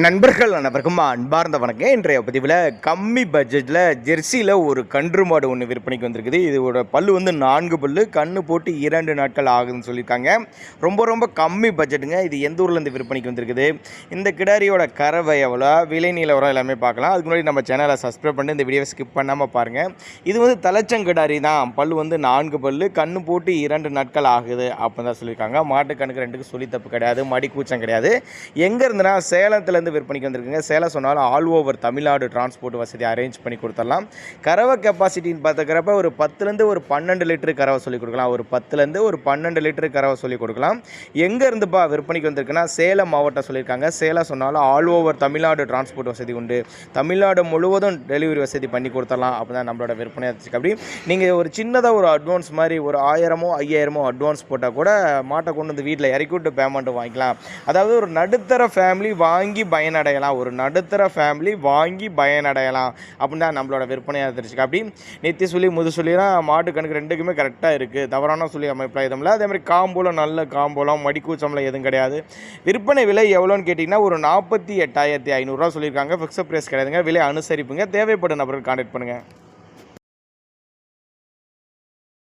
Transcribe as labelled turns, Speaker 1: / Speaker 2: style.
Speaker 1: நண்பர்கள் அனைவருக்கும் அன்பார்ந்த வணக்கம். இன்றைய பதிவில் கம்மி பட்ஜெட்டில் ஜெர்சியில் ஒரு கன்று மாடு ஒன்று விற்பனைக்கு வந்திருக்குது. இதோட பல்லு வந்து 4 பல்லு, கன்று போட்டு 2 நாட்கள் ஆகுதுன்னு சொல்லியிருக்காங்க. ரொம்ப கம்மி பட்ஜெட்டுங்க. இது எந்த ஊர்லேருந்து விற்பனைக்கு வந்திருக்குது, இந்த கிடாரியோட கறவை எவ்வளோ, விலை நிலவரம் எல்லாமே பார்க்கலாம். அதுக்கு முன்னாடி நம்ம சேனலை சப்ஸ்கிரைப் பண்ணி இந்த வீடியோவை ஸ்கிப் பண்ணாமல் பாருங்கள். இது வந்து தலைச்சங்கிடாரி தான். பல்லு வந்து 4 பல்லு, கன்று போட்டு 2 நாட்கள் ஆகுது அப்படின்னு தான் சொல்லியிருக்காங்க. மாட்டு கண்ணுக்கு 2க்கு சொல்லி தப்பு கிடையாது, மடி கூச்சம் கிடையாது. எங்கே இருந்துன்னா சேலத்தில் விற்பனைக்கு வந்திருக்குங்க. சேலம் சொன்னாலும் ஆல் ஓவர் தமிழ்நாடு டிரான்ஸ்போர்ட் வசதி அரேஞ்ச் பண்ணி கொடுத்துடலாம். கறவை கெப்பாசிட்டின்னு பார்த்துக்கிறப்ப ஒரு 10லேருந்து ஒரு 12 லிட்டரு கறவை சொல்லிக் கொடுக்கலாம். ஒரு 10லேருந்து ஒரு 12 லிட்டரு கறவை சொல்லிக் கொடுக்கலாம். எங்கே இருந்துப்பா விற்பனைக்கு வந்திருக்குன்னா சேலம் மாவட்டம் சொல்லியிருக்காங்க. சேலம் சொன்னாலும் ஆல் ஓவர் தமிழ்நாடு டிரான்ஸ்போர்ட் வசதி உண்டு. தமிழ்நாடு முழுவதும் டெலிவரி வசதி பண்ணி கொடுத்துடலாம். அப்படி தான் நம்மளோட விற்பனை ஆச்சு. அப்படி நீங்கள் ஒரு சின்னதாக ஒரு அட்வான்ஸ் மாதிரி ஒரு 1000மோ 5000மோ அட்வான்ஸ் போட்டால் கூட மாட்டை கொண்டு வந்து வீட்டில் இறக்கி விட்டு பேமெண்ட்டு வாங்கிக்கலாம். அதாவது ஒரு நடுத்தர ஃபேமிலி வாங்கி பயனடையலாம். ஒரு நடுத்தர ஃபேமிலி வாங்கி பயனடையலாம் அப்படின்னு தான் நம்மளோட விற்பனையாக தெரிஞ்சுக்க. அப்படி நெத்தி சொல்லி முது சொல்லிலாம் மாட்டு கணக்கு 2க்குமே கரெக்டாக இருக்குது. தவறான சொல்லி அமைப்பில் எதுவும் அதே மாதிரி காம்போலம் நல்ல காம்போலம் மடிக்கூச்சம்லாம் எதுவும் கிடையாது. விற்பனை விலை எவ்வளோன்னு கேட்டிங்கன்னா ஒரு 48,500 சொல்லியிருக்காங்க. ஃபிக்ஸட் ப்ரைஸ் கிடையாதுங்க. விலை அனுசரிப்புங்க. தேவைப்படும் நபர்கள் கான்டாக்ட் பண்ணுங்கள்.